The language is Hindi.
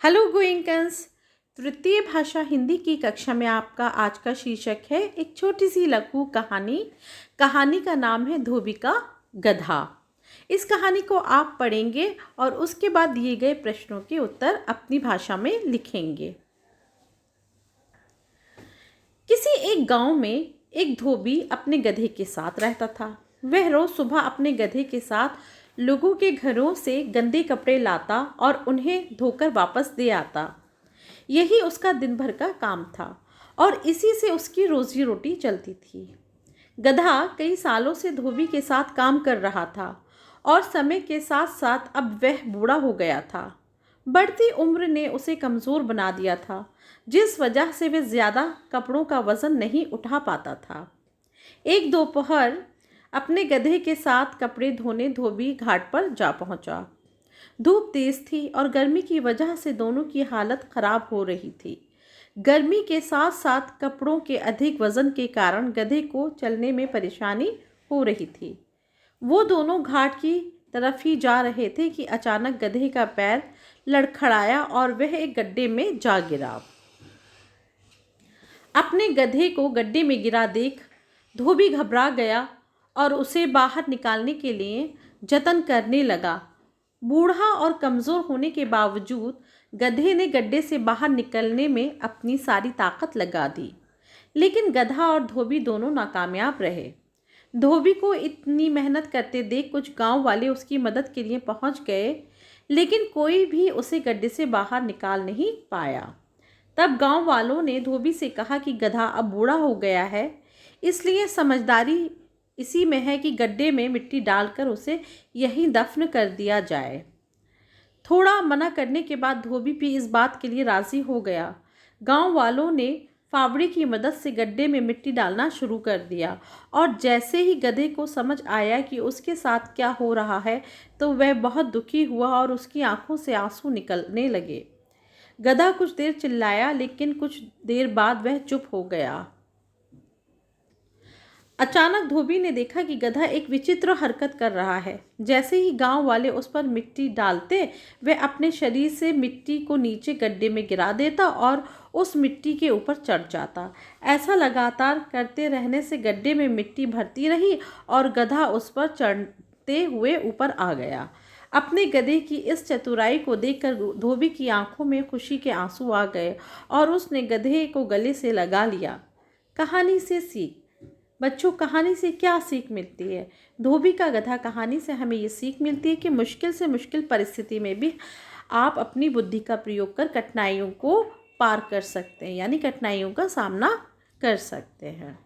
हेलो गोइंकन्स। तृतीय भाषा हिंदी की कक्षा में आपका आज का शीर्षक है एक छोटी सी लघु कहानी। कहानी का नाम है धोबी का गधा। इस कहानी को आप पढ़ेंगे और उसके बाद दिए गए प्रश्नों के उत्तर अपनी भाषा में लिखेंगे। किसी एक गांव में एक धोबी अपने गधे के साथ रहता था। वह रोज सुबह अपने गधे के साथ लोगों के घरों से गंदे कपड़े लाता और उन्हें धोकर वापस दे आता। यही उसका दिन भर का काम था और इसी से उसकी रोजी रोटी चलती थी। गधा कई सालों से धोबी के साथ काम कर रहा था और समय के साथ साथ अब वह बूढ़ा हो गया था। बढ़ती उम्र ने उसे कमज़ोर बना दिया था, जिस वजह से वह ज़्यादा कपड़ों का वज़न नहीं उठा पाता था। एक दोपहर अपने गधे के साथ कपड़े धोने धोबी घाट पर जा पहुंचा। धूप तेज थी और गर्मी की वजह से दोनों की हालत खराब हो रही थी। गर्मी के साथ साथ कपड़ों के अधिक वजन के कारण गधे को चलने में परेशानी हो रही थी। वो दोनों घाट की तरफ ही जा रहे थे कि अचानक गधे का पैर लड़खड़ाया और वह एक गड्ढे में जा गिरा। अपने गधे को गड्ढे में गिरा देख धोबी घबरा गया और उसे बाहर निकालने के लिए जतन करने लगा। बूढ़ा और कमज़ोर होने के बावजूद गधे ने गड्ढे से बाहर निकलने में अपनी सारी ताकत लगा दी, लेकिन गधा और धोबी दोनों नाकामयाब रहे। धोबी को इतनी मेहनत करते देख कुछ गांव वाले उसकी मदद के लिए पहुंच गए, लेकिन कोई भी उसे गड्ढे से बाहर निकाल नहीं पाया। तब गांव वालों ने धोबी से कहा कि गधा अब बूढ़ा हो गया है, इसलिए समझदारी इसी में है कि गड्ढे में मिट्टी डालकर उसे यहीं दफन कर दिया जाए। थोड़ा मना करने के बाद धोबी भी इस बात के लिए राज़ी हो गया। गांव वालों ने फावड़े की मदद से गड्ढे में मिट्टी डालना शुरू कर दिया और जैसे ही गधे को समझ आया कि उसके साथ क्या हो रहा है, तो वह बहुत दुखी हुआ और उसकी आंखों से आंसू निकलने लगे। गधा कुछ देर चिल्लाया, लेकिन कुछ देर बाद वह चुप हो गया। अचानक धोबी ने देखा कि गधा एक विचित्र हरकत कर रहा है। जैसे ही गांव वाले उस पर मिट्टी डालते, वह अपने शरीर से मिट्टी को नीचे गड्ढे में गिरा देता और उस मिट्टी के ऊपर चढ़ जाता। ऐसा लगातार करते रहने से गड्ढे में मिट्टी भरती रही और गधा उस पर चढ़ते हुए ऊपर आ गया। अपने गधे की इस चतुराई को देखकर धोबी की आंखों में खुशी के आंसू आ गए और उसने गधे को गले से लगा लिया। कहानी से सीख। बच्चों, कहानी से क्या सीख मिलती है? धोबी का गधा कहानी से हमें ये सीख मिलती है कि मुश्किल से मुश्किल परिस्थिति में भी आप अपनी बुद्धि का प्रयोग कर कठिनाइयों को पार कर सकते हैं, यानी कठिनाइयों का सामना कर सकते हैं।